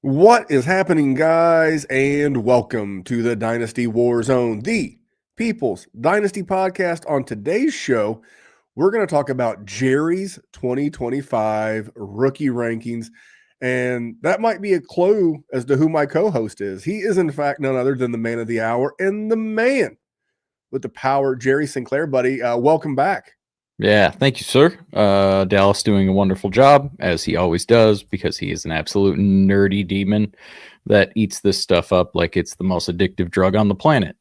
What is happening, guys, and welcome to the Dynasty WarZone, the People's Dynasty podcast. On today's show, we're going to talk about Jerry's 2025 rookie rankings, and that might be a clue as to who my co-host is. He is, in fact, none other than the man of the hour and the man with the power, Jerry Sinclair. Buddy, welcome back. Yeah, thank you, sir. Dallas doing a wonderful job, as he always does, because he is an absolute nerdy demon that eats this stuff up like it's the most addictive drug on the planet.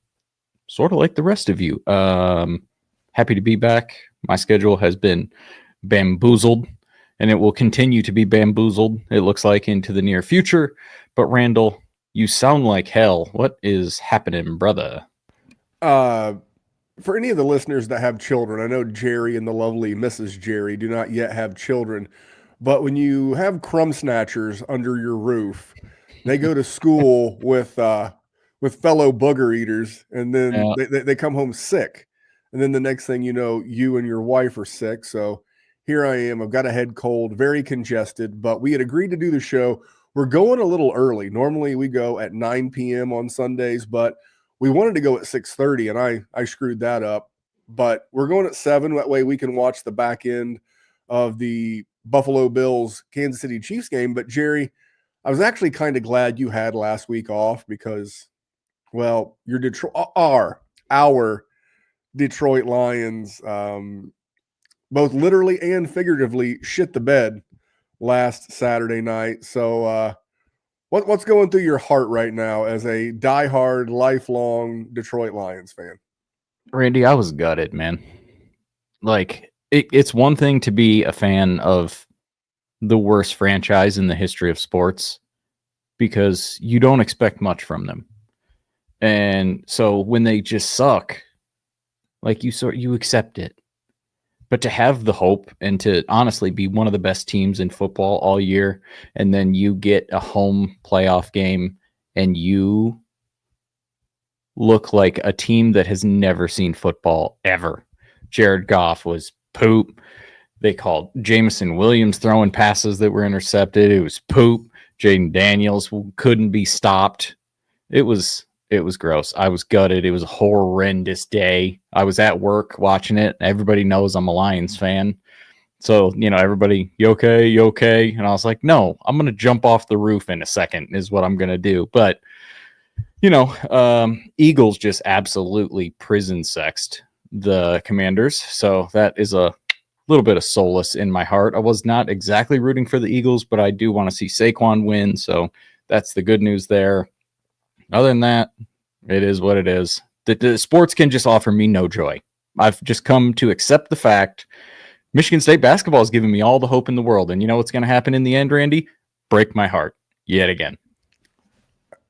Sort of like the rest of you. Happy to be back. My schedule has been bamboozled, and it will continue to be bamboozled, it looks like, into the near future. But Randall, you sound like hell. What is happening, brother? For any of the listeners that have children, I know Jerry and the lovely Mrs. Jerry do not yet have children, but when you have crumb snatchers under your roof, they go to school with fellow booger eaters, and then they come home sick. And then the next thing you know, you and your wife are sick. So here I am. I've got a head cold, very congested, but we had agreed to do the show. We're going a little early. Normally we go at 9 p.m. on Sundays, but we wanted to go at 6:30, and I screwed that up. But we're going at 7. That way we can watch the back end of the Buffalo Bills Kansas City Chiefs game. But Jerry, I was actually kind of glad you had last week off because, well, our Detroit Lions, both literally and figuratively, shit the bed last Saturday night. So what's going through your heart right now as a diehard, lifelong Detroit Lions fan? Randy, I was gutted, man. Like, it's one thing to be a fan of the worst franchise in the history of sports because you don't expect much from them. And so when they just suck, like you accept it. But to have the hope and to honestly be one of the best teams in football all year, and then you get a home playoff game and you look like a team that has never seen football ever. Jared Goff was poop. They called Jameson Williams throwing passes that were intercepted. It was poop. Jaden Daniels couldn't be stopped. It was gross. I was gutted. It was a horrendous day. I was at work watching it. Everybody knows I'm a Lions fan. So, everybody, you okay? You okay? And I was like, no, I'm going to jump off the roof in a second is what I'm going to do. But, Eagles just absolutely prison sexed the Commanders. So that is a little bit of solace in my heart. I was not exactly rooting for the Eagles, but I do want to see Saquon win. So that's the good news there. Other than that, it is what it is. The sports can just offer me no joy. I've just come to accept the fact Michigan State basketball is giving me all the hope in the world. And you know what's going to happen in the end, Randy? Break my heart yet again.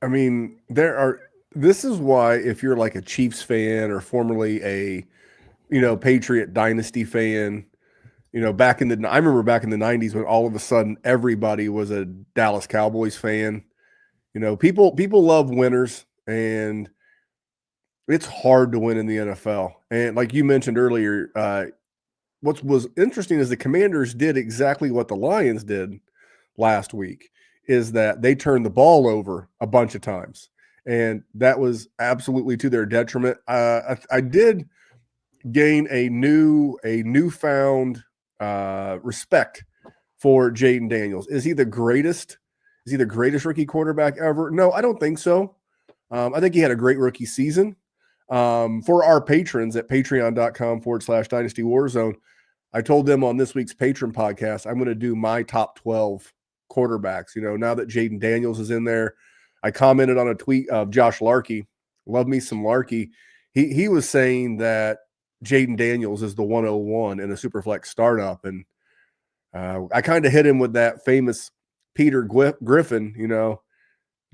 I mean, this is why if you're like a Chiefs fan or formerly a, Patriot Dynasty fan, I remember back in the 90s when all of a sudden everybody was a Dallas Cowboys fan. People love winners, and it's hard to win in the NFL. And like you mentioned earlier, what was interesting is the Commanders did exactly what the Lions did last week, is that they turned the ball over a bunch of times, and that was absolutely to their detriment. I did gain a newfound respect for Jaden Daniels. Is he the greatest? Is he the greatest rookie quarterback ever? No, I don't think so. I think he had a great rookie season. For our patrons at patreon.com/Dynasty WarZone, I told them on this week's patron podcast, I'm going to do my top 12 quarterbacks. Now that Jaden Daniels is in there, I commented on a tweet of Josh Larkey. Love me some Larkey. He was saying that Jaden Daniels is the 101 in a Superflex startup. And I kind of hit him with that famous Peter Griffin,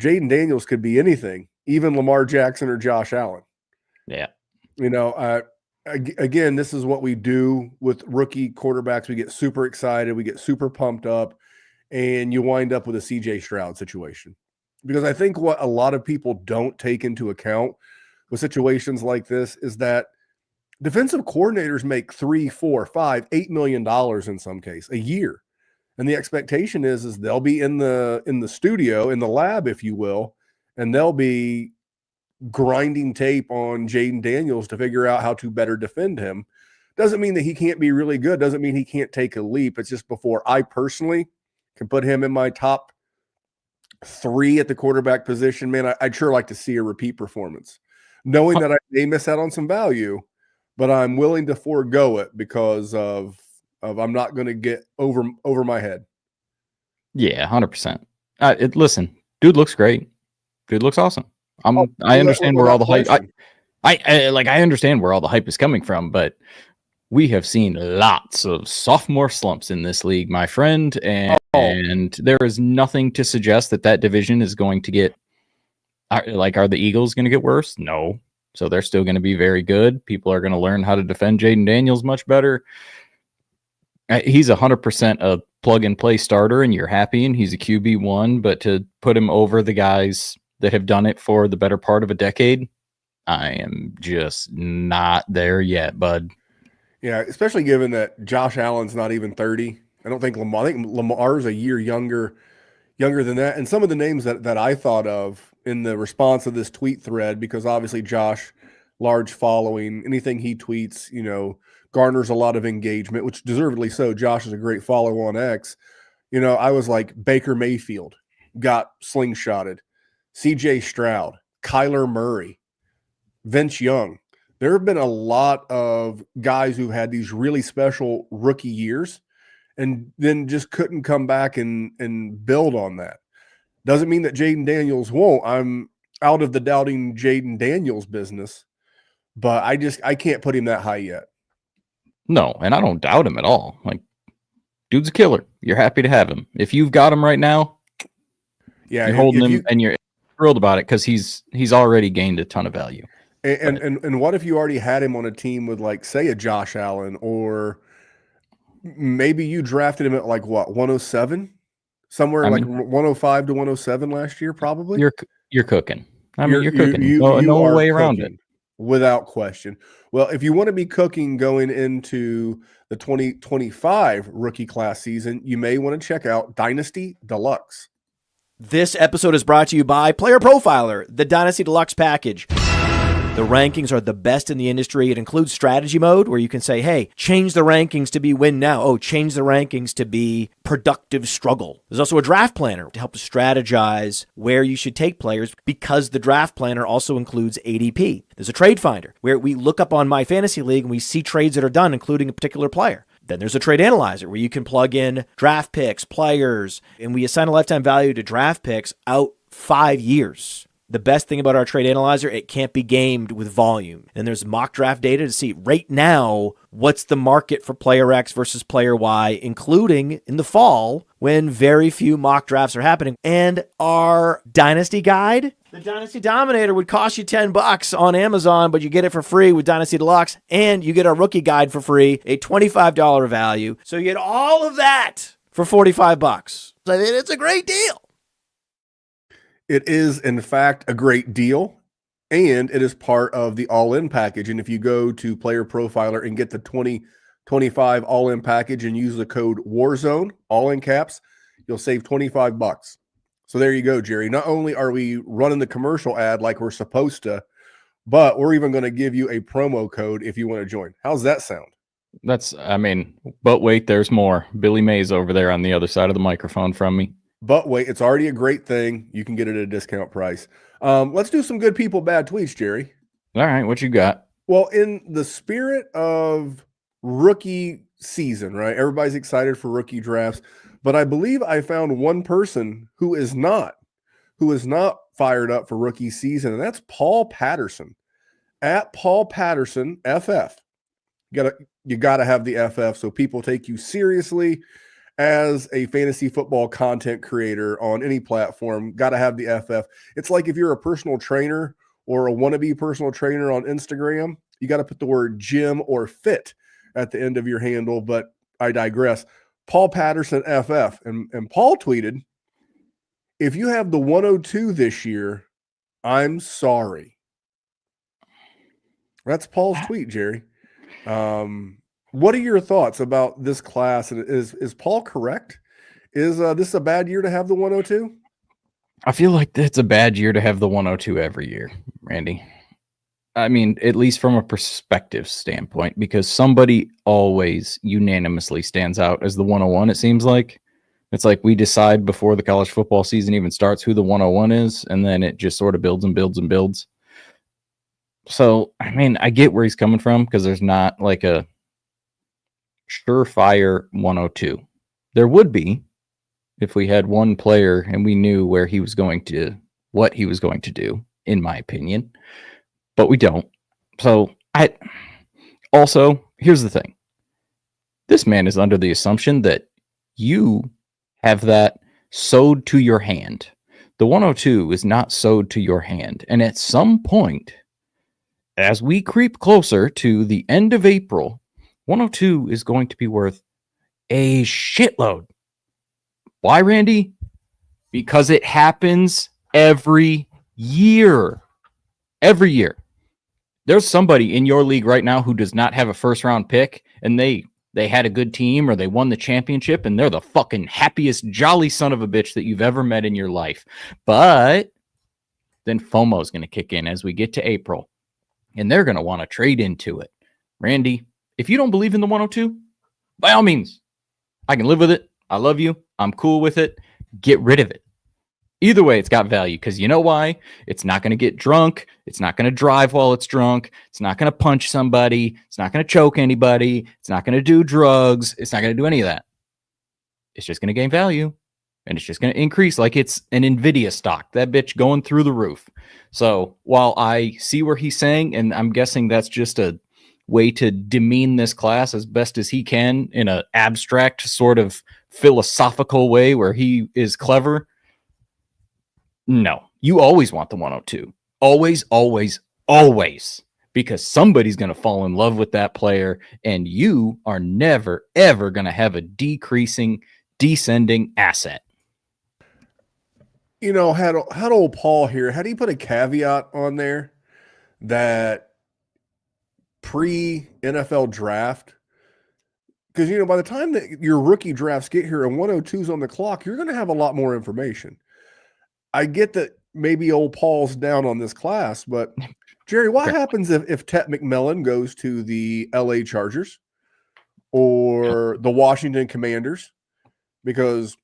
Jaden Daniels could be anything, even Lamar Jackson or Josh Allen. Yeah. Again, this is what we do with rookie quarterbacks. We get super excited. We get super pumped up, and you wind up with a CJ Stroud situation. Because I think what a lot of people don't take into account with situations like this is that defensive coordinators make $3, $4, $5, $8 million in some case a year. And the expectation is they'll be in the studio, in the lab, if you will, and they'll be grinding tape on Jaden Daniels to figure out how to better defend him. Doesn't mean that he can't be really good. Doesn't mean he can't take a leap. It's just before I personally can put him in my top 3 at the quarterback position, man, I'd sure like to see a repeat performance. Knowing that I may miss out on some value, but I'm willing to forego it because of I'm not going to get over my head. Yeah, 100%. Listen, dude looks great. Dude looks awesome. I understand where all the hype. I understand where all the hype is coming from, but we have seen lots of sophomore slumps in this league, my friend, and there is nothing to suggest that division is going to get. Are the Eagles going to get worse? No. So they're still going to be very good. People are going to learn how to defend Jaden Daniels much better. He's 100% a plug-and-play starter, and you're happy, and he's a QB1, but to put him over the guys that have done it for the better part of a decade, I am just not there yet, bud. Yeah, especially given that Josh Allen's not even 30. I think Lamar's a year younger than that. And some of the names that I thought of in the response of this tweet thread, because obviously Josh, large following, anything he tweets, garners a lot of engagement, which deservedly so. Josh is a great follow on X. I was like, Baker Mayfield got slingshotted, CJ Stroud, Kyler Murray, Vince Young. There have been a lot of guys who had these really special rookie years and then just couldn't come back and build on that. Doesn't mean that Jaden Daniels won't. I'm out of the doubting Jaden Daniels business, but I can't put him that high yet. No, and I don't doubt him at all. Like, dude's a killer. You're happy to have him. If you've got him right now, yeah, you're holding him and you're thrilled about it because he's already gained a ton of value. And what if you already had him on a team with, like, say, a Josh Allen, or maybe you drafted him at like what, 107, somewhere 105 to 107 last year, probably. You're cooking. You're cooking. No way around it, without question. Well, if you want to be cooking going into the 2025 rookie class season, you may want to check out Dynasty Deluxe. This episode is brought to you by Player Profiler, the Dynasty Deluxe package. The rankings are the best in the industry. It includes strategy mode where you can say, hey, change the rankings to be win now. Oh, change the rankings to be productive struggle. There's also a draft planner to help strategize where you should take players, because the draft planner also includes ADP. There's a trade finder where we look up on My Fantasy League and we see trades that are done, including a particular player. Then there's a trade analyzer where you can plug in draft picks, players, and we assign a lifetime value to draft picks out 5 years. The best thing about our trade analyzer, it can't be gamed with volume. And there's mock draft data to see right now what's the market for player X versus player Y, including in the fall when very few mock drafts are happening. And our Dynasty guide, the Dynasty Dominator, would cost you $10 on Amazon, but you get it for free with Dynasty Deluxe, and you get our rookie guide for free, a $25 value. So you get all of that for $45. I mean, it's a great deal. It is, in fact, a great deal, and it is part of the all-in package. And if you go to Player Profiler and get the 2025 all-in package and use the code WarZone, all in caps, you'll save $25. So there you go, Jerry. Not only are we running the commercial ad like we're supposed to, but we're even going to give you a promo code if you want to join. How's that sound? But wait, there's more. Billy Mays over there on the other side of the microphone from me. But wait, it's already a great thing. You can get it at a discount price. Let's do some good people, bad tweets, Jerry. All right, what you got? Well, in the spirit of rookie season, right? Everybody's excited for rookie drafts, but I believe I found one person who is not fired up for rookie season, and that's Paul Patterson. At Paul Patterson FF. You gotta have the FF so people take you seriously as a fantasy football content creator on any platform. Got to have the FF. It's like if you're a personal trainer or a wannabe personal trainer on Instagram, you got to put the word gym or fit at the end of your handle, but I digress. Paul Patterson FF. And Paul tweeted, if you have the 102 this year, I'm sorry. That's Paul's tweet, Jerry. What are your thoughts about this class? And is Paul correct? Is this a bad year to have the 102? I feel like it's a bad year to have the 102 every year, Randy. I mean, at least from a perspective standpoint, because somebody always unanimously stands out as the 101, it seems like. It's like we decide before the college football season even starts who the 101 is, and then it just sort of builds and builds and builds. So, I mean, I get where he's coming from because there's not like a surefire 102. There would be if we had one player and we knew where he was going to, what he was going to do, in my opinion. But we don't. So, here's the thing. This man is under the assumption that you have that sewed to your hand. The 102 is not sewed to your hand. And at some point, as we creep closer to the end of April, 102 is going to be worth a shitload. Why, Randy? Because it happens every year. Every year. There's somebody in your league right now who does not have a first round pick, and they had a good team or they won the championship, and they're the fucking happiest jolly son of a bitch that you've ever met in your life. But then FOMO is going to kick in as we get to April, and they're going to want to trade into it. Randy, if you don't believe in the 102, by all means, I can live with it. I love you. I'm cool with it. Get rid of it. Either way, it's got value because you know why? It's not going to get drunk. It's not going to drive while it's drunk. It's not going to punch somebody. It's not going to choke anybody. It's not going to do drugs. It's not going to do any of that. It's just going to gain value, and it's just going to increase like it's an NVIDIA stock. That bitch going through the roof. So while I see where he's saying, and I'm guessing that's just a way to demean this class as best as he can in an abstract sort of philosophical way where he is clever. No, you always want the 102. Always, always, always. Because somebody's going to fall in love with that player, and you are never, ever going to have a descending asset. You know, had old Paul here, had he put a caveat on there that pre-NFL draft, because, you know, by the time that your rookie drafts get here and 102's on the clock, you're going to have a lot more information. I get that maybe old Paul's down on this class, but Jerry, what happens if Tet McMillan goes to the LA Chargers or the Washington Commanders? Because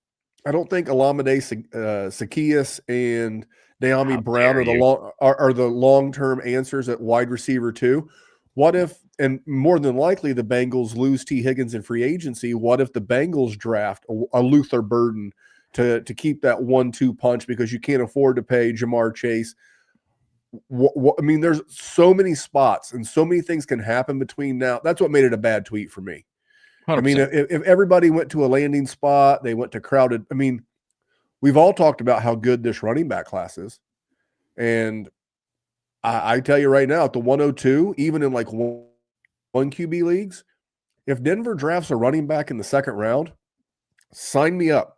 I don't think Olamide Zaccheaus and De'Ami Brown are the long-term answers at wide receiver too. What if, and more than likely, the Bengals lose T. Higgins in free agency? What if the Bengals draft a Luther Burden to keep that 1-2 punch because you can't afford to pay Jamar Chase? I mean, there's so many spots and so many things can happen between now. That's what made it a bad tweet for me. 100%. I mean, if everybody went to a landing spot, they went to crowded. I mean, we've all talked about how good this running back class is. And I tell you right now, at the 102, even in like one QB leagues, if Denver drafts a running back in the second round, sign me up.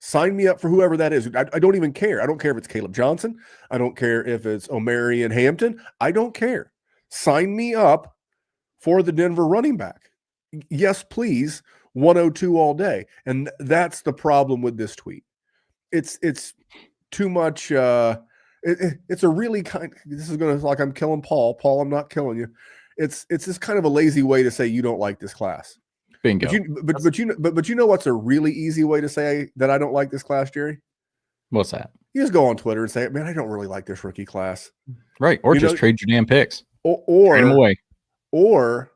Sign me up for whoever that is. I don't even care. I don't care if it's Kaleb Johnson. I don't care if it's Omarion Hampton. I don't care. Sign me up for the Denver running back. Yes, please. 102 all day. And that's the problem with this tweet. It's too much. It's a really kind. This is going to like I'm killing Paul. Paul, I'm not killing you. It's just kind of a lazy way to say you don't like this class. Bingo. But you know what's a really easy way to say that I don't like this class, Jerry? What's that? You just go on Twitter and say, "Man, I don't really like this rookie class." Right, or just trade your damn picks, or trade them away. Or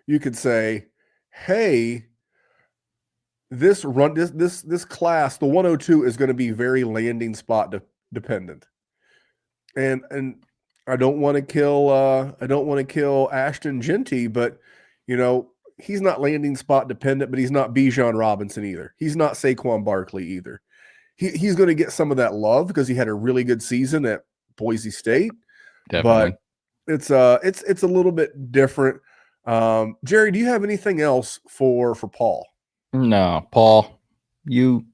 you could say, "Hey, this class, the 102 is going to be very landing spot dependent," and I don't want to kill Ashton Genty, but you know. He's not landing spot dependent, but he's not Bijan Robinson either. He's not Saquon Barkley either. He's going to get some of that love because he had a really good season at Boise State. Definitely. But it's a little bit different. Jerry, do you have anything else for Paul? No, Paul, you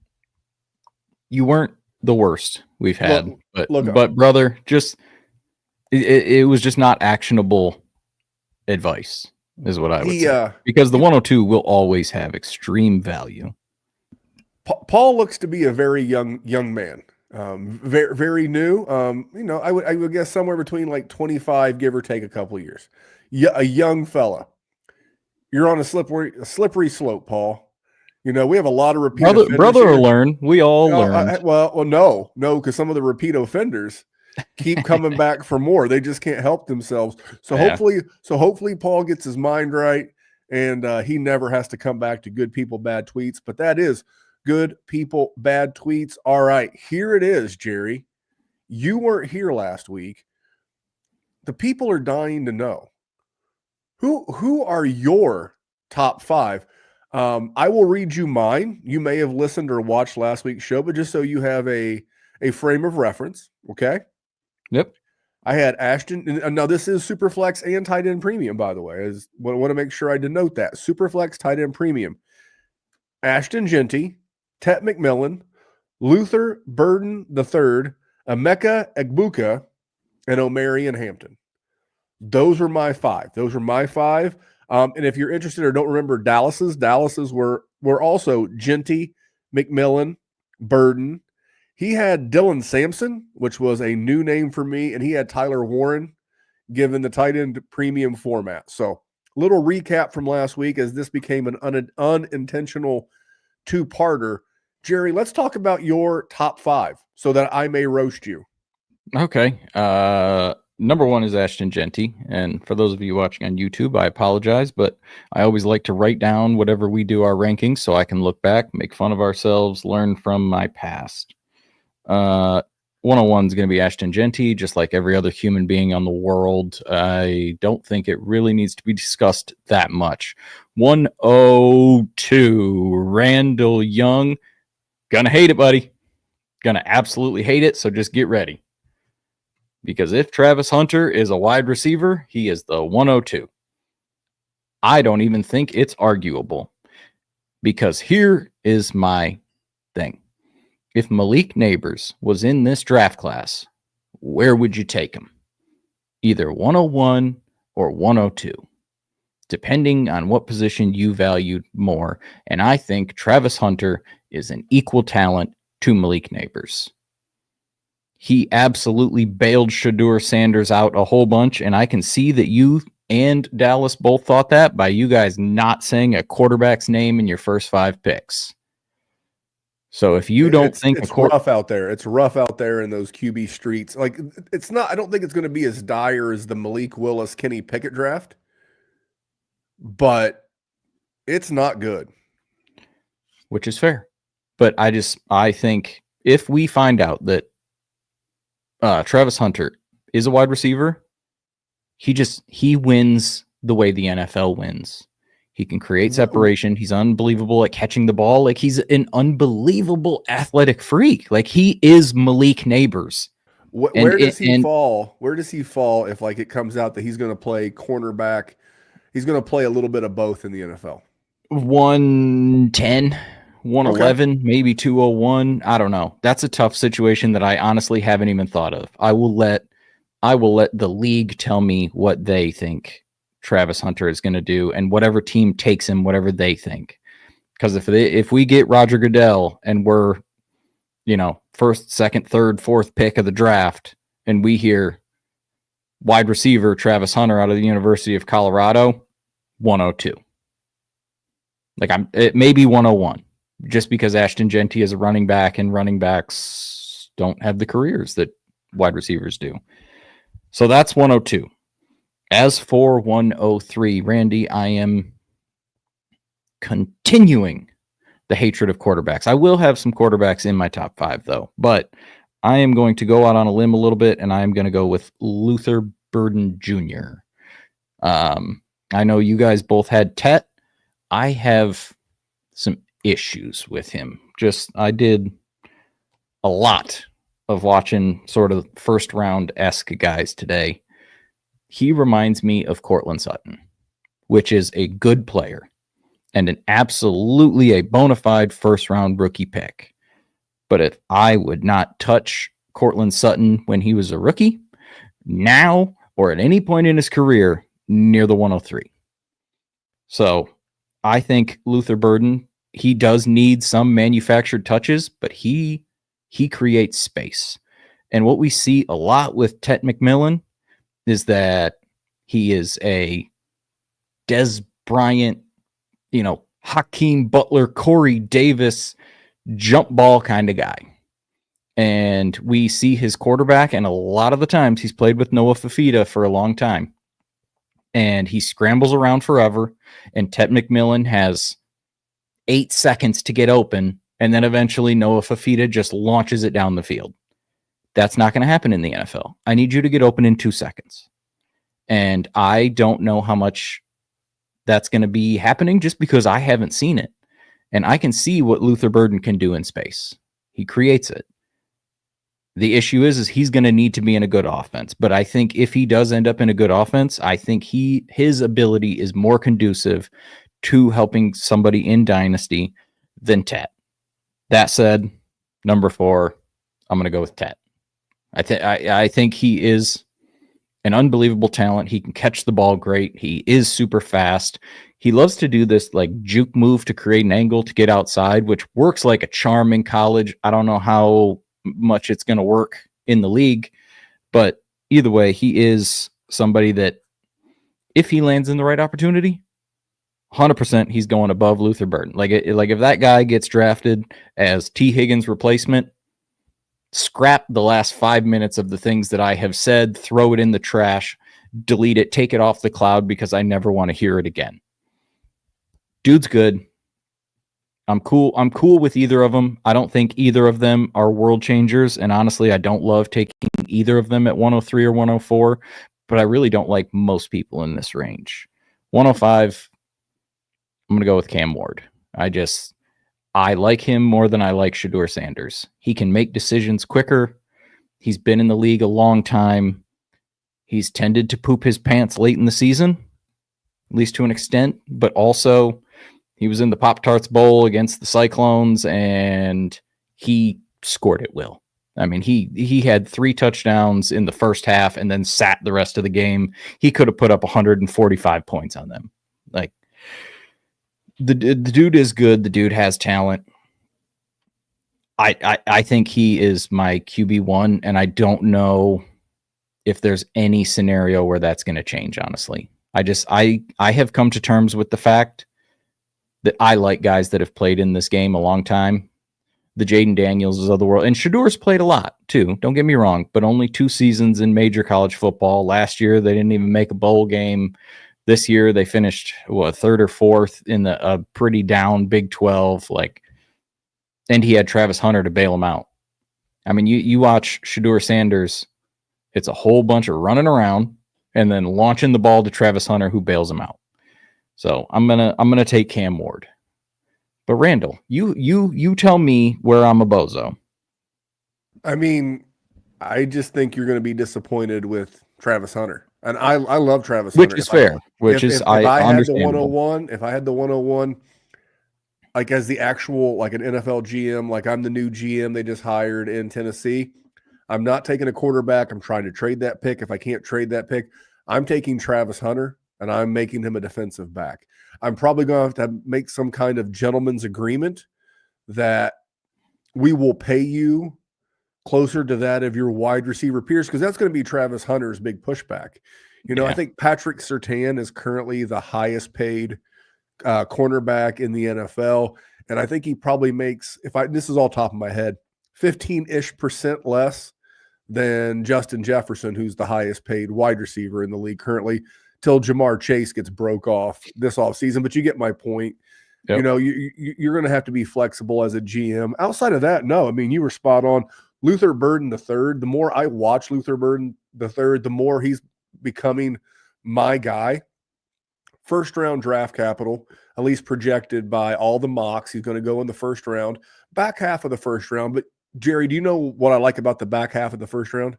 weren't the worst we've had, but brother, just it was just not actionable advice. Is what I would say. Because the 102 will always have extreme value. Paul looks to be a very young man, very very new. I would guess somewhere between like 25, give or take a couple of years. Yeah, a young fella. You're on a slippery slope, Paul. We have a lot of repeat offenders brother here. will learn. We all learned. No, because some of the repeat offenders keep coming back for more. They just can't help themselves. So hopefully Paul gets his mind right, and he never has to come back to good people, bad tweets. But that is good people, bad tweets. All right, here it is, Jerry. You weren't here last week. The people are dying to know. Who are your top 5? I will read you mine. You may have listened or watched last week's show, but just so you have a frame of reference, okay? Yep. I had Ashton. Now, this is Superflex and tight end premium, by the way. I want to make sure I denote that. Superflex, tight end premium. Ashton Genty, Tet McMillan, Luther Burden III, Emeka Egbuka, and Omarion Hampton. Those were my 5. And if you're interested or don't remember Dallas's were also Genty, McMillan, Burden. He had Dylan Sampson, which was a new name for me, and he had Tyler Warren, given the tight end premium format. So, little recap from last week as this became an unintentional two-parter. Jerry, let's talk about your top 5 so that I may roast you. Okay. Number 1 is Ashton Genty. And for those of you watching on YouTube, I apologize, but I always like to write down whatever we do our rankings so I can look back, make fun of ourselves, learn from my past. 101 is going to be Ashton Genty, just like every other human being on the world. I don't think it really needs to be discussed that much. 102, Randall Young. Gonna hate it, buddy. Gonna absolutely hate it, so just get ready. Because if Travis Hunter is a wide receiver, he is the 102. I don't even think it's arguable. Because here is my thing. If Malik Neighbors was in this draft class, where would you take him? Either 101 or 102, depending on what position you valued more. And I think Travis Hunter is an equal talent to Malik Neighbors. He absolutely bailed Sheduer Sanders out a whole bunch, and I can see that you and Dallas both thought that by you guys not saying a quarterback's name in your first 5 picks. So if you don't think it's rough out there, it's rough out there in those QB streets. Like it's not. I don't think it's going to be as dire as the Malik Willis, Kenny Pickett draft, but it's not good. Which is fair, but I think if we find out that Travis Hunter is a wide receiver, he wins the way the NFL wins. He can create separation. He's unbelievable at catching the ball. Like he's an unbelievable athletic freak. Like he is Malik Neighbors. Where does he fall? Where does he fall if like it comes out that he's going to play cornerback? He's going to play a little bit of both in the NFL. 110, 111, maybe 201. I don't know. That's a tough situation that I honestly haven't even thought of. I will let the league tell me what they think Travis Hunter is going to do, and whatever team takes him, whatever they think. Because if we get Roger Goodell and we're, first, second, third, fourth pick of the draft, and we hear wide receiver Travis Hunter out of the University of Colorado, 102. Like it may be 101, just because Ashton Genty is a running back, and running backs don't have the careers that wide receivers do. So that's 102. As for 103, Randy, I am continuing the hatred of quarterbacks. I will have some quarterbacks in my top 5, though, but I am going to go out on a limb a little bit, and I am going to go with Luther Burden Jr. I know you guys both had Tet. I have some issues with him. I did a lot of watching sort of first round-esque guys today. He reminds me of Cortland Sutton, which is a good player and an absolutely a bona fide first-round rookie pick. But if I would not touch Cortland Sutton when he was a rookie, now or at any point in his career, near the 103. So I think Luther Burden he does need some manufactured touches, but he creates space. And what we see a lot with Tet McMillan is that he is a Des Bryant, Hakeem Butler, Corey Davis, jump ball kind of guy. And we see his quarterback, and a lot of the times he's played with Noah Fafita for a long time. And he scrambles around forever, and Tet McMillan has 8 seconds to get open, and then eventually Noah Fafita just launches it down the field. That's not going to happen in the NFL. I need you to get open in 2 seconds. And I don't know how much that's going to be happening just because I haven't seen it. And I can see what Luther Burden can do in space. He creates it. The issue is he's going to need to be in a good offense. But I think if he does end up in a good offense, I think his ability is more conducive to helping somebody in Dynasty than Tet. That said, number 4, I'm going to go with Tet. I think he is an unbelievable talent. He can catch the ball great. He is super fast. He loves to do this like juke move to create an angle to get outside, which works like a charm in college. I don't know how much it's going to work in the league, but either way, he is somebody that if he lands in the right opportunity, 100% he's going above Luther Burden. Like if that guy gets drafted as T. Higgins' replacement, scrap the last 5 minutes of the things that I have said, throw it in the trash, delete it, take it off the cloud because I never want to hear it again. Dude's good. I'm cool with either of them. I don't think either of them are world changers, and honestly, I don't love taking either of them at 103 or 104, but I really don't like most people in this range. 105, I'm going to go with Cam Ward. I like him more than I like Shedeur Sanders. He can make decisions quicker. He's been in the league a long time. He's tended to poop his pants late in the season, at least to an extent, but also he was in the Pop-Tarts Bowl against the Cyclones, and he scored at will. I mean, he had 3 touchdowns in the first half and then sat the rest of the game. He could have put up 145 points on them. Like, the dude is good. The dude has talent. I think he is my QB1, and I don't know if there's any scenario where that's going to change, honestly. I have come to terms with the fact that I like guys that have played in this game a long time. The Jaden Daniels of the world. And Shedeur's played a lot, too. Don't get me wrong, but only 2 seasons in major college football. Last year, they didn't even make a bowl game. This year, they finished, 3rd or 4th in a pretty down Big 12. And he had Travis Hunter to bail him out. I mean, you watch Shedeur Sanders, it's a whole bunch of running around and then launching the ball to Travis Hunter, who bails him out. So I'm gonna take Cam Ward. But Randall, you tell me where I'm a bozo. I mean, I just think you're going to be disappointed with Travis Hunter. And I love Travis Hunter. Which is fair. If I understand. If I had the 101, like as the actual, like an NFL GM, like I'm the new GM they just hired in Tennessee, I'm not taking a quarterback. I'm trying to trade that pick. If I can't trade that pick, I'm taking Travis Hunter and I'm making him a defensive back. I'm probably going to have to make some kind of gentleman's agreement that we will pay you closer to that of your wide receiver peers, because that's going to be Travis Hunter's big pushback. I think Patrick Surtain is currently the highest paid cornerback in the NFL, and I think he probably makes, this is all top of my head, 15-ish% less than Justin Jefferson, who's the highest paid wide receiver in the league currently, till Jamar Chase gets broke off this offseason. But you get my point. Yep. You're going to have to be flexible as a GM. Outside of that, no. I mean, you were spot on. Luther Burden III, the more I watch Luther Burden III, the more he's becoming my guy. First round draft capital, at least projected by all the mocks. He's going to go in the first round, back half of the first round. But Jerry, do you know what I like about the back half of the first round?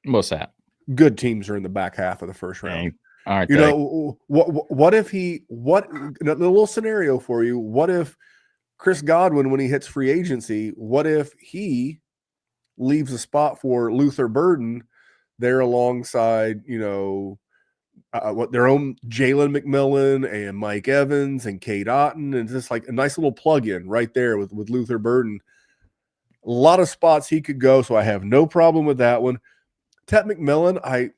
What's that? Good teams are in the back half of the first round. All right. What if a little scenario for you? What if Chris Godwin, when he hits free agency, what if he leaves a spot for Luther Burden there alongside, what their own Jalen McMillan and Mike Evans and Kate Otten, and just like a nice little plug-in right there with Luther Burden. A lot of spots he could go, so I have no problem with that one. Tet McMillan, I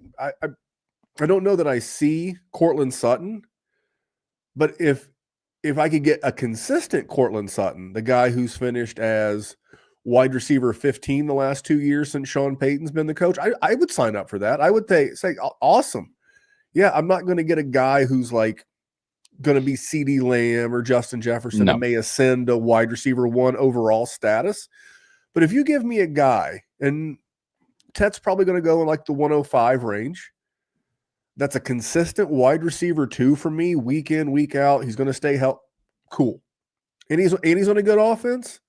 don't know that I see Cortland Sutton, but if I could get a consistent Cortland Sutton, the guy who's finished as wide receiver 15 the last 2 years since Sean Payton's been the coach, I would sign up for that. I would say awesome. Yeah, I'm not going to get a guy who's like going to be CeeDee Lamb or Justin Jefferson and may ascend to wide receiver 1 overall status. But if you give me a guy, and Tet's probably going to go in like the 105 range, that's a consistent wide receiver 2 for me, week in, week out. He's going to stay cool. And he's on a good offense.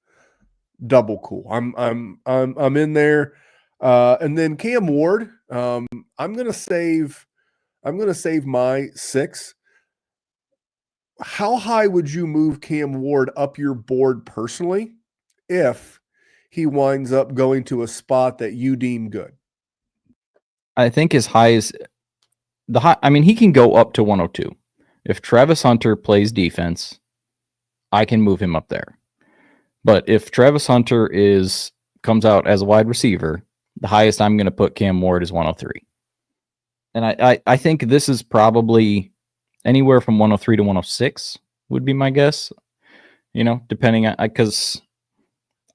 Double cool. I'm in there. And then Cam Ward, I'm going to save my 6. How high would you move Cam Ward up your board personally if he winds up going to a spot that you deem good? I think as high as he can go up to 102. If Travis Hunter plays defense, I can move him up there. But if Travis Hunter comes out as a wide receiver, the highest I'm going to put Cam Ward is 103. And I think this is probably anywhere from 103 to 106 would be my guess. Depending on, because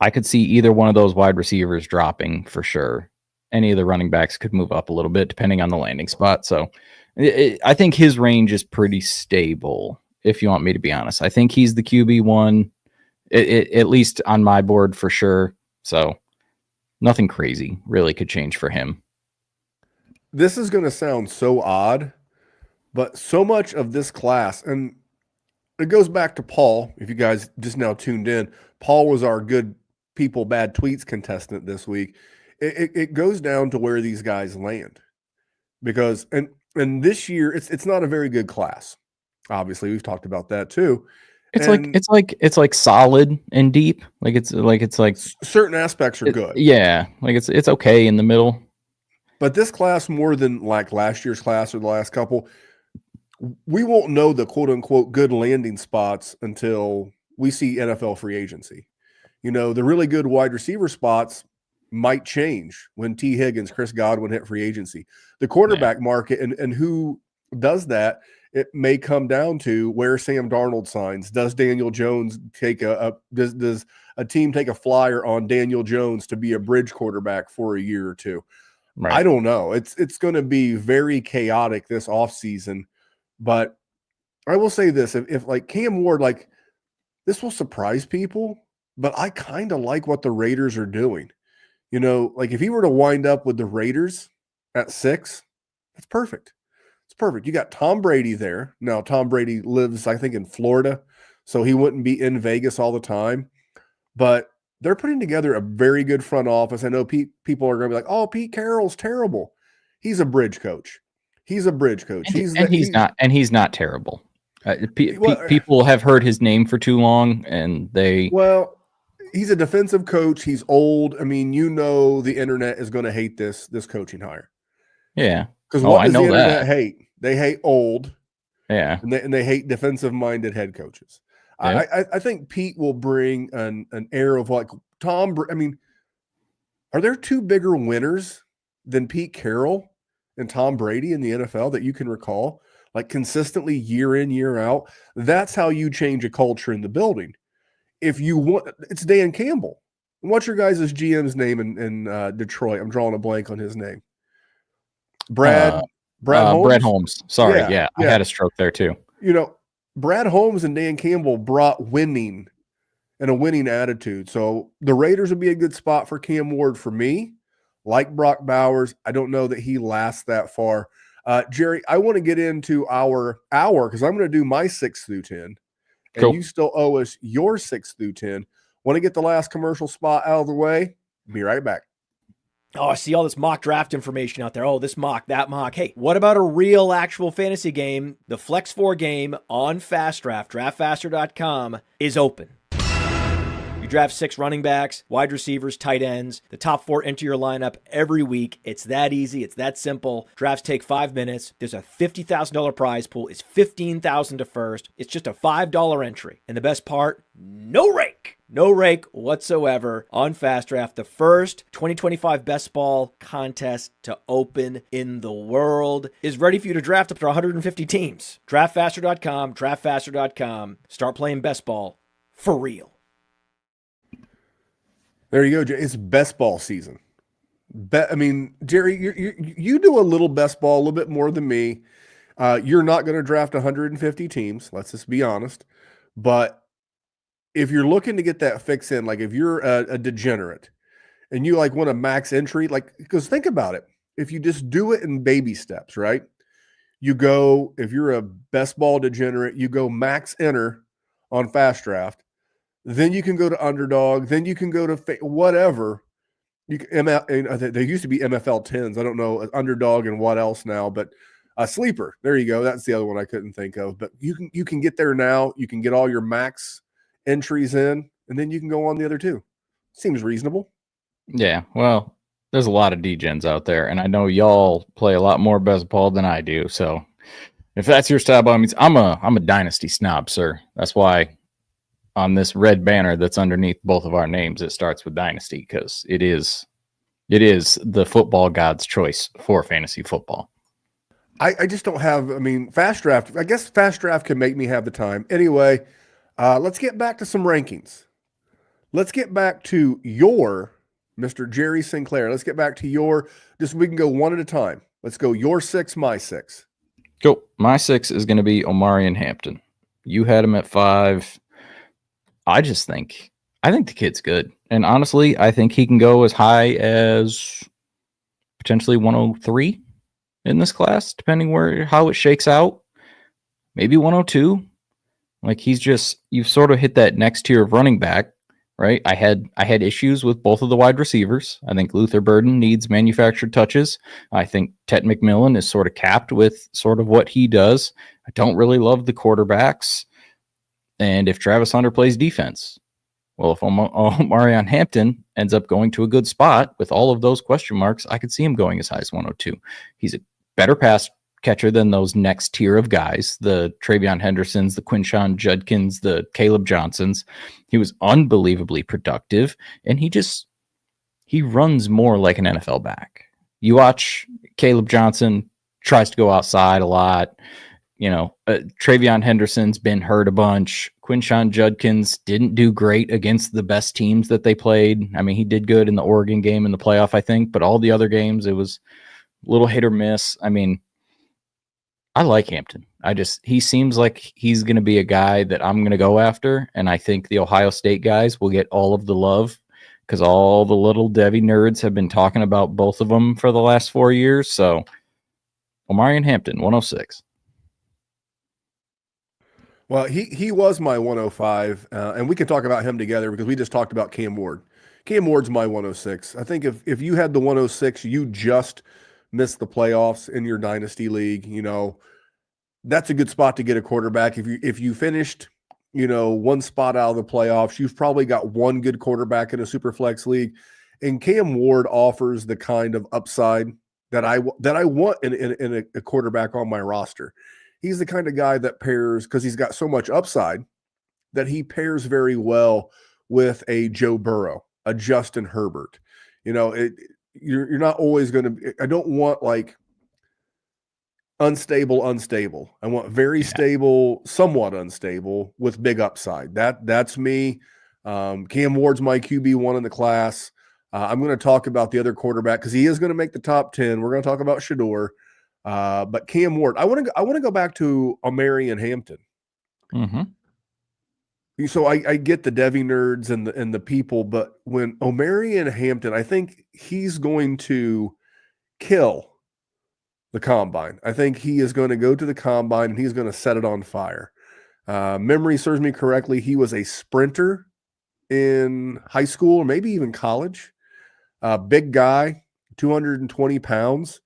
I could see either one of those wide receivers dropping for sure. Any of the running backs could move up a little bit depending on the landing spot. So I think his range is pretty stable, if you want me to be honest. I think he's the QB1, at least on my board for sure. So nothing crazy really could change for him. This is going to sound so odd, but so much of this class, and it goes back to Paul, if you guys just now tuned in, Paul was our good people, bad tweets contestant this week. It goes down to where these guys land, because and this year it's not a very good class. Obviously, we've talked about that too. It's like solid and deep. It's like certain aspects are good. Yeah, like it's okay in the middle. But this class, more than like last year's class or the last couple, we won't know the quote unquote good landing spots until we see NFL free agency. The really good wide receiver spots might change when T. Higgins, Chris Godwin hit free agency. The quarterback market and who does that, it may come down to where Sam Darnold signs. Does Daniel Jones take does a team take a flyer on Daniel Jones to be a bridge quarterback for a year or two? Right. I don't know. It's going to be very chaotic this offseason. But I will say this, if like Cam Ward, like this will surprise people, but I kind of like what the Raiders are doing. Like if he were to wind up with the Raiders at 6, that's perfect. It's perfect. You got Tom Brady there. Now, Tom Brady lives, I think, in Florida, so he wouldn't be in Vegas all the time. But they're putting together a very good front office. I know people are going to be like, oh, Pete Carroll's terrible. He's a bridge coach. He's not terrible. People have heard his name for too long, and he's a defensive coach. He's old. I mean, the internet is going to hate this coaching hire. Yeah. Because what does the internet hate? They hate old. Yeah. And they hate defensive-minded head coaches. Yeah. I think Pete will bring an air of like Tom. I mean, are there 2 bigger winners than Pete Carroll and Tom Brady in the NFL that you can recall? Like consistently year in, year out. That's how you change a culture in the building. If you want, it's Dan Campbell. What's your guys' GM's name in Detroit? I'm drawing a blank on his name. Brad Holmes? Brad Holmes. Sorry. Yeah. I had a stroke there too. Brad Holmes and Dan Campbell brought winning and a winning attitude. So the Raiders would be a good spot for Cam Ward for me. Like Brock Bowers, I don't know that he lasts that far. Jerry, I want to get into our hour because I'm going to do my 6 through 10. And cool. You still owe us your 6 through 10. Want to get the last commercial spot out of the way? Be right back. Oh, I see all this mock draft information out there. Oh, this mock, that mock. Hey, what about a real actual fantasy game? The Flex 4 game on FastDraft, draftfaster.com, is open. You draft 6 running backs, wide receivers, tight ends. The top 4 enter your lineup every week. It's that easy. It's that simple. Drafts take 5 minutes. There's a $50,000 prize pool. It's $15,000 to first. It's just a $5 entry. And the best part, no rake. No rake whatsoever on FastDraft, the first 2025 best ball contest to open in the world is ready for you to draft up to 150 teams. DraftFaster.com, DraftFaster.com. Start playing best ball for real. There you go, Jay. It's best ball season. I mean, Jerry, you do a little best ball, a little bit more than me. You're not going to draft 150 teams. Let's just be honest. But if you're looking to get that fix in, like if you're a degenerate and you like want a max entry, like, because think about it. If you just do it in baby steps, right? You go, if you're a best ball degenerate, you go max enter on FastDraft. Then you can go to underdog. Then you can go to whatever. You can, there used to be MFL 10s. I don't know underdog and what else now, but a sleeper. There you go. That's the other one I couldn't think of. But you can get there now. You can get all your max entries in, and then you can go on the other two. Seems reasonable. Yeah. Well, there's a lot of degens out there, and I know y'all play a lot more best ball than I do. So if that's your style, by means, I'm a dynasty snob, sir. That's why on this red banner that's underneath both of our names, it starts with Dynasty, because it is the football god's choice for fantasy football. I just don't have, I mean, FastDraft, I guess FastDraft can make me have the time. Anyway, let's get back to some rankings. Let's get back to your Mr. Jerry Sinclair. Let's get back to your, just we can go one at a time. Let's go your 6, my 6. Go. My 6 is going to be Omarion Hampton. You had him at 5. I think the kid's good. And honestly, I think he can go as high as potentially 103 in this class, depending how it shakes out. Maybe 102. Like, you've sort of hit that next tier of running back, right? I had issues with both of the wide receivers. I think Luther Burden needs manufactured touches. I think Tet McMillan is sort of capped with sort of what he does. I don't really love the quarterbacks. And if Travis Hunter plays defense, well, if Omarion Hampton ends up going to a good spot with all of those question marks, I could see him going as high as 102. He's a better pass catcher than those next tier of guys, the TreVeyon Hendersons, the Quinshon Judkins, the Kaleb Johnsons. He was unbelievably productive, and he runs more like an NFL back. You watch Kaleb Johnson tries to go outside a lot. You know, TreVeyon Henderson's been hurt a bunch. Quinshon Judkins didn't do great against the best teams that they played. I mean, he did good in the Oregon game in the playoff, I think, but all the other games, it was a little hit or miss. I mean, I like Hampton. He seems like he's going to be a guy that I'm going to go after, and I think the Ohio State guys will get all of the love because all the little Devy nerds have been talking about both of them for the last 4 years. So, Omarion Hampton, 106. Well, he was my 105, and we can talk about him together because we just talked about Cam Ward. Cam Ward's my 106. I think if you had the 106, you just missed the playoffs in your dynasty league. You know, that's a good spot to get a quarterback. If you finished, you know, one spot out of the playoffs, you've probably got one good quarterback in a super flex league, and Cam Ward offers the kind of upside that I want in a quarterback on my roster. He's the kind of guy that pairs, because he's got so much upside, that he pairs very well with a Joe Burrow, a Justin Herbert. You know, you're not always going to. I don't want like unstable. I want very stable, somewhat unstable with big upside. That's me. Cam Ward's my QB1 in the class. I'm going to talk about the other quarterback because he is going to make the top 10. We're going to talk about Sheduer. But Cam Ward, I want to go back to Omarion Hampton. Mm-hmm. So I get the Devy nerds and the people, but when Omarion Hampton, I think he's going to kill the combine. I think he is going to go to the combine and he's going to set it on fire. Memory serves me correctly, he was a sprinter in high school or maybe even college. Big guy, 220 pounds.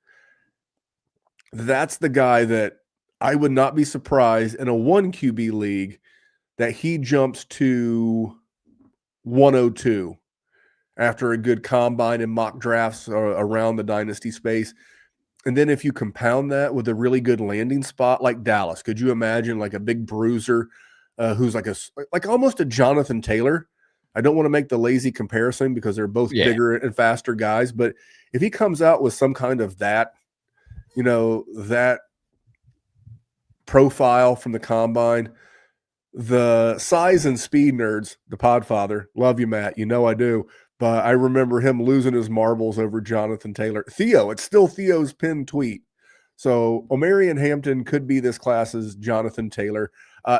That's the guy that I would not be surprised in a 1 QB league that he jumps to 102 after a good combine and mock drafts around the dynasty space. And then if you compound that with a really good landing spot like Dallas, could you imagine like a big bruiser who's like almost a Jonathan Taylor? I don't want to make the lazy comparison because they're both bigger and faster guys, but if he comes out with some kind of that, that profile from the combine, the size and speed nerds, the Podfather, love you, Matt. I do. But I remember him losing his marbles over Jonathan Taylor. Theo, it's still Theo's pinned tweet. So Omarion Hampton could be this class's Jonathan Taylor.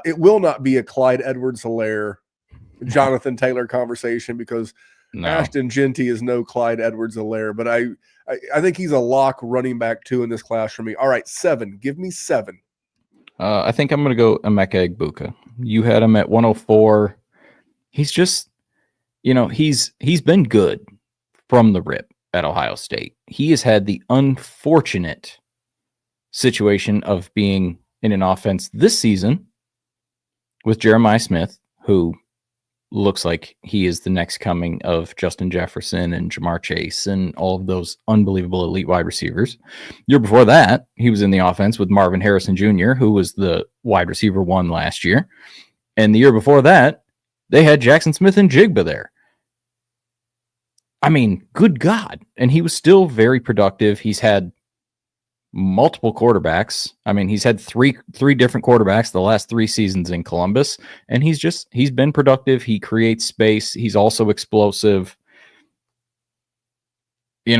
It will not be a Clyde Edwards-Helaire, Jonathan Taylor conversation because Ashton Genty is no Clyde Edwards-Helaire. But I think he's a lock running back 2 in this class for me. All right, 7. Give me 7. I think I'm going to go Emeka Egbuka. You had him at 104. He's just, he's been good from the rip at Ohio State. He has had the unfortunate situation of being in an offense this season with Jeremiah Smith, who looks like he is the next coming of Justin Jefferson and Jamar Chase and all of those unbelievable elite wide receivers. Year before that, he was in the offense with Marvin Harrison Jr., who was the wide receiver 1 last year. And the year before that, they had Jackson Smith and Jigba there. I mean, good God. And he was still very productive. He's had multiple quarterbacks. I mean, he's had three different quarterbacks the last 3 seasons in Columbus, and he's been productive. He creates space. He's also explosive. He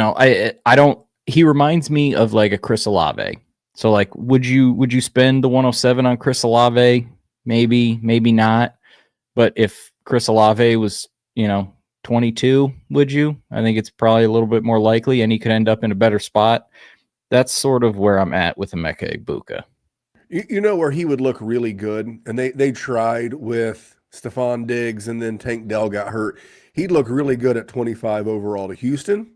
reminds me of like a Chris Olave. So like, would you spend the 107 on Chris Olave? Maybe not. But if Chris Olave was, 22, would you? I think it's probably a little bit more likely, and he could end up in a better spot. That's sort of where I'm at with Emeka Egbuka. You know where he would look really good, and they tried with Stephon Diggs, and then Tank Dell got hurt. He'd look really good at 25 overall to Houston.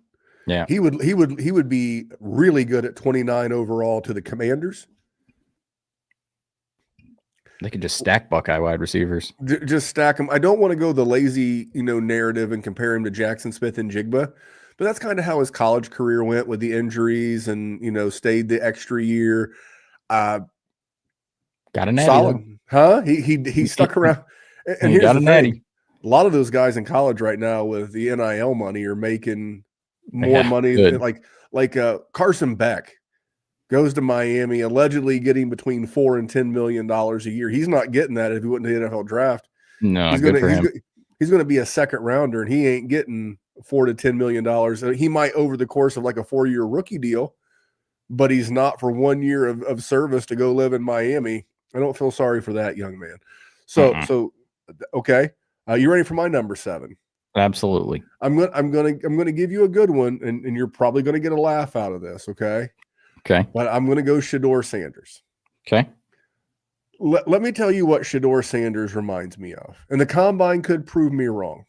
Yeah, he would be really good at 29 overall to the Commanders. They could just stack Buckeye wide receivers. Just stack them. I don't want to go the lazy, narrative and compare him to Jackson Smith and Jigba. But that's kind of how his college career went with the injuries and, stayed the extra year. Got a natty. Solid. Huh? He stuck around. And here's got the a natty. thing. A lot of those guys in college right now with the NIL money are making more money than like Carson Beck goes to Miami, allegedly getting between $4 and $10 million a year. He's not getting that if he went to the NFL draft. No, he's going to be a second rounder, and he ain't getting $4 to $10 million. He might over the course of like a 4-year rookie deal, but he's not for 1 year of service to go live in Miami. I don't feel sorry for that young man. So okay. You ready for my number 7? Absolutely. I'm gonna give you a good one, and you're probably gonna get a laugh out of this, okay? Okay. But I'm gonna go Shedeur Sanders. Okay. Let me tell you what Shedeur Sanders reminds me of. And the combine could prove me wrong.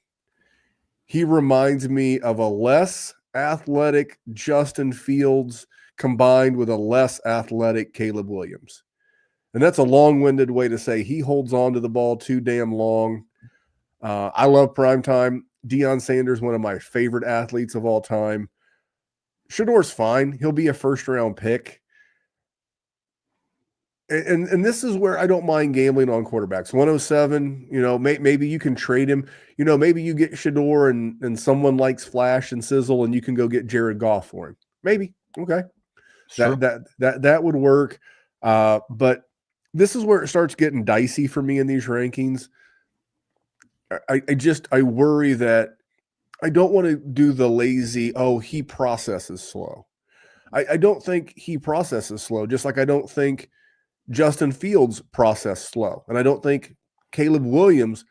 He reminds me of a less athletic Justin Fields combined with a less athletic Caleb Williams. And that's a long-winded way to say he holds on to the ball too damn long. I love primetime. Deion Sanders, one of my favorite athletes of all time. Shedeur's fine. He'll be a first-round pick. And this is where I don't mind gambling on quarterbacks. 107, maybe you can trade him. Maybe you get Sheduer and someone likes flash and sizzle, and you can go get Jared Goff for him. Maybe. Okay. Sure. That would work. But this is where it starts getting dicey for me in these rankings. I worry that I don't want to do the lazy, he processes slow. I don't think he processes slow, just like I don't think Justin Fields process slow. And I don't think Caleb Williams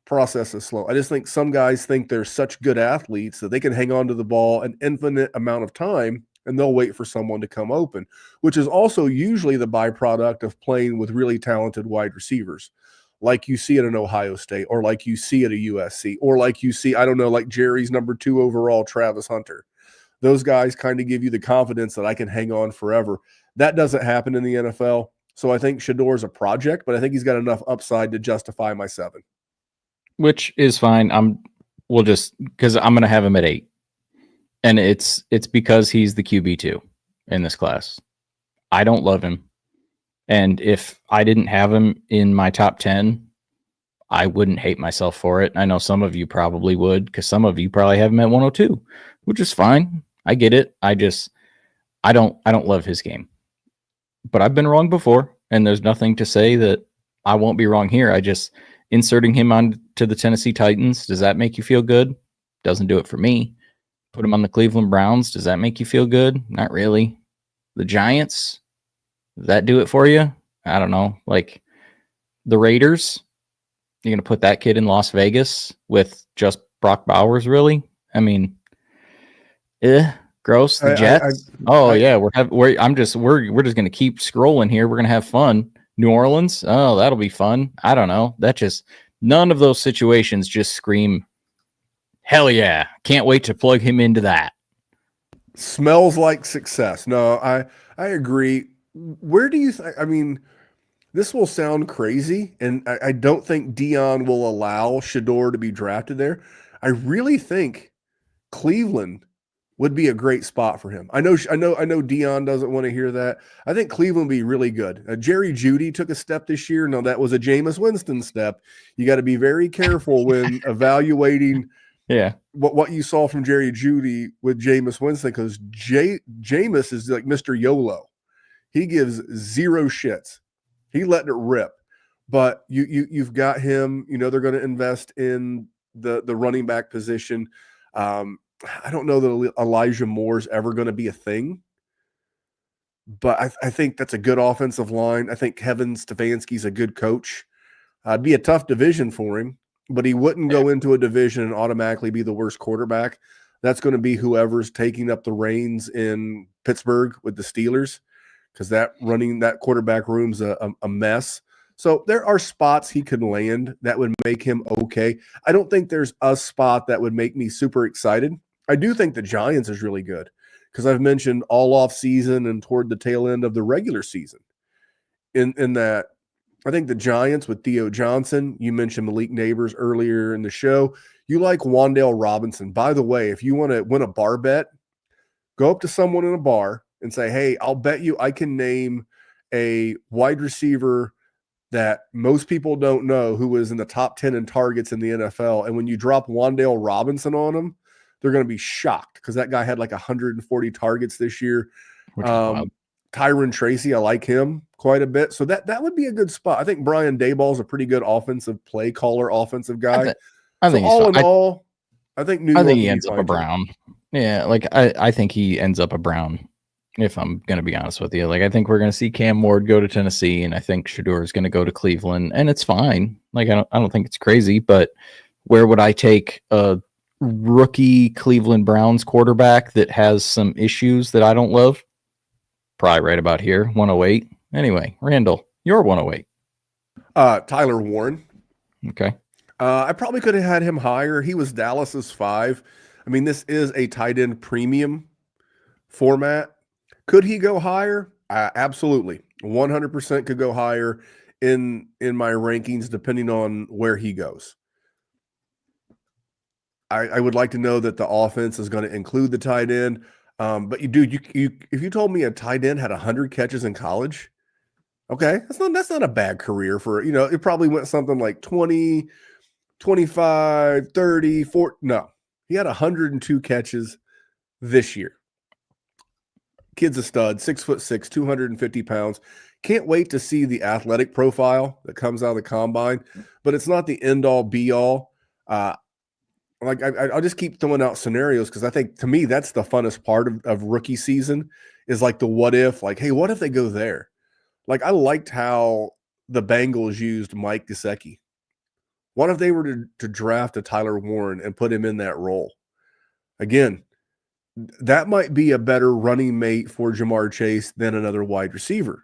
processes slow. I just think some guys think they're such good athletes that they can hang on to the ball an infinite amount of time and they'll wait for someone to come open, which is also usually the byproduct of playing with really talented wide receivers, like you see at an Ohio State or like you see at a USC or like you see, like Jerry's number 2 overall, Travis Hunter. Those guys kind of give you the confidence that I can hang on forever. That doesn't happen in the NFL. So I think Shedeur's a project, but I think he's got enough upside to justify my 7. Which is fine. I'm we'll just, because I'm going to have him at 8. And it's because he's the QB2 in this class. I don't love him. And if I didn't have him in my top 10, I wouldn't hate myself for it. I know some of you probably would, because some of you probably have him at 102, which is fine. I get it. I don't love his game. But I've been wrong before, and there's nothing to say that I won't be wrong here. I just inserting him on to the Tennessee Titans. Does that make you feel good? Doesn't do it for me. Put him on the Cleveland Browns. Does that make you feel good? Not really. The Giants, does that do it for you? I don't know. Like the Raiders, you're going to put that kid in Las Vegas with just Brock Bowers, really? I mean, gross. The Jets. We're just going to keep scrolling here. We're going to have fun. New Orleans. Oh, that'll be fun. I don't know. None of those situations just scream, hell yeah. Can't wait to plug him into that. Smells like success. No, I agree. Where do you think, I mean, this will sound crazy, and I don't think Dion will allow Sheduer to be drafted there. I really think Cleveland would be a great spot for him. I know Dion doesn't want to hear that. I think Cleveland would be really good. Jerry Jeudy took a step this year. No, that was a Jameis Winston step. You got to be very careful when evaluating what you saw from Jerry Jeudy with Jameis Winston, because Jameis is like Mr. YOLO. He gives zero shits. He letting it rip. But you've got him. You know they're going to invest in the running back position. I don't know that Elijah Moore's ever going to be a thing, but I think that's a good offensive line. I think Kevin Stefanski's a good coach. It'd be a tough division for him, but he wouldn't go into a division and automatically be the worst quarterback. That's going to be whoever's taking up the reins in Pittsburgh with the Steelers, because that quarterback room's a mess. So there are spots he could land that would make him okay. I don't think there's a spot that would make me super excited. I do think the Giants is really good, because I've mentioned all off season and toward the tail end of the regular season. In that, I think the Giants with Theo Johnson, you mentioned Malik Neighbors earlier in the show. You like Wan'Dale Robinson. By the way, if you want to win a bar bet, go up to someone in a bar and say, hey, I'll bet you I can name a wide receiver that most people don't know who was in the top 10 in targets in the NFL. And when you drop Wan'Dale Robinson on them, they're going to be shocked, because that guy had like 140 targets this year. Tyron Tracy, I like him quite a bit. So that would be a good spot. I think Brian Daboll's a pretty good offensive play caller, offensive guy. I think he ends up a Brown. Yeah, like I think he ends up a Brown, if I'm going to be honest with you. Like I think we're going to see Cam Ward go to Tennessee, and I think Sheduer is going to go to Cleveland, and it's fine. Like I don't think it's crazy, but where would I take a rookie Cleveland Browns quarterback that has some issues that I don't love? Probably right about here, 108. Anyway, Randall, you're 108. Tyler Warren. Okay. I probably could have had him higher. He was Dallas's 5. I mean, this is a tight end premium format. Could he go higher? Absolutely. 100% could go higher in my rankings, depending on where he goes. I would like to know that the offense is going to include the tight end. But if you told me a tight end had 100 catches in college, okay, that's not a bad career for, it probably went something like 20, 25, 30, 40. No, he had 102 catches this year. Kid's a stud, 6'6", 250 pounds. Can't wait to see the athletic profile that comes out of the combine, but it's not the end all be all. I'll just keep throwing out scenarios, because I think, to me, that's the funnest part of rookie season, is like the what if, like, hey, what if they go there? Like, I liked how the Bengals used Mike Gesicki. What if they were to draft a Tyler Warren and put him in that role? Again, that might be a better running mate for Jamar Chase than another wide receiver,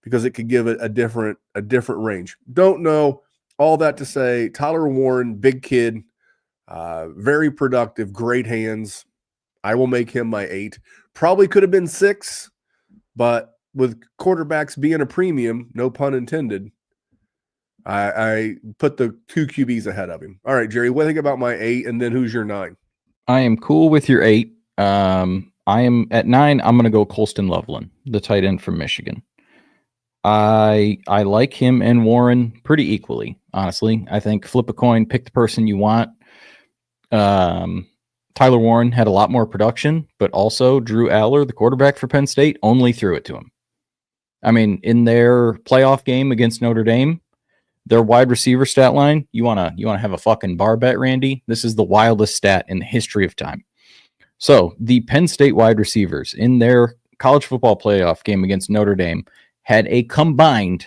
because it could give it a different range. Don't know. All that to say, Tyler Warren, big kid, very productive, great hands. I will make him my 8. Probably could have been 6, but with quarterbacks being a premium, no pun intended, I put the 2 QBs ahead of him. All right, Jerry, what do you think about my 8, and then who's your 9? I am cool with your 8. I am at 9. I'm going to go Colston Loveland, the tight end from Michigan. I like him and Warren pretty equally, honestly. I think flip a coin, pick the person you want. Tyler Warren had a lot more production, but also Drew Aller, the quarterback for Penn State, only threw it to him. I mean, in their playoff game against Notre Dame, their wide receiver stat line, you wanna have a fucking bar bet, Randy? This is the wildest stat in the history of time. So the Penn State wide receivers in their college football playoff game against Notre Dame had a combined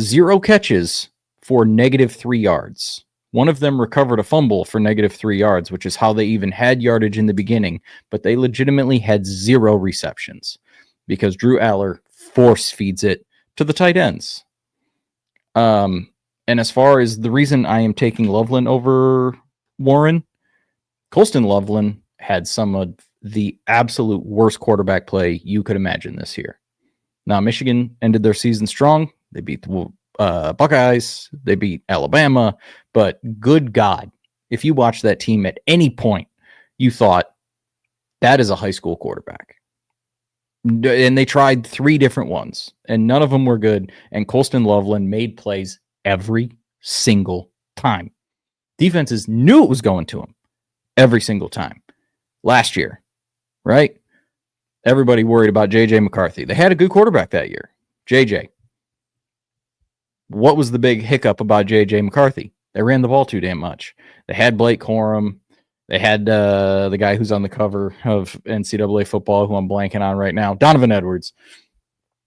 0 catches for -3 yards. One of them recovered a fumble for -3 yards, which is how they even had yardage in the beginning, but they legitimately had 0 receptions because Drew Aller force feeds it to the tight ends. And as far as the reason I am taking Loveland over Warren, Colston Loveland had some of the absolute worst quarterback play you could imagine this year. Now, Michigan ended their season strong. They beat the Buckeyes. They beat Alabama. But good God, if you watched that team at any point, you thought that is a high school quarterback. And they tried 3 different ones, and none of them were good. And Colston Loveland made plays every single time. Defenses knew it was going to him every single time. Last year, right? Everybody worried about J.J. McCarthy. They had a good quarterback that year, J.J. What was the big hiccup about J.J. McCarthy? They ran the ball too damn much. They had Blake Corum. They had the guy who's on the cover of NCAA football, who I'm blanking on right now, Donovan Edwards.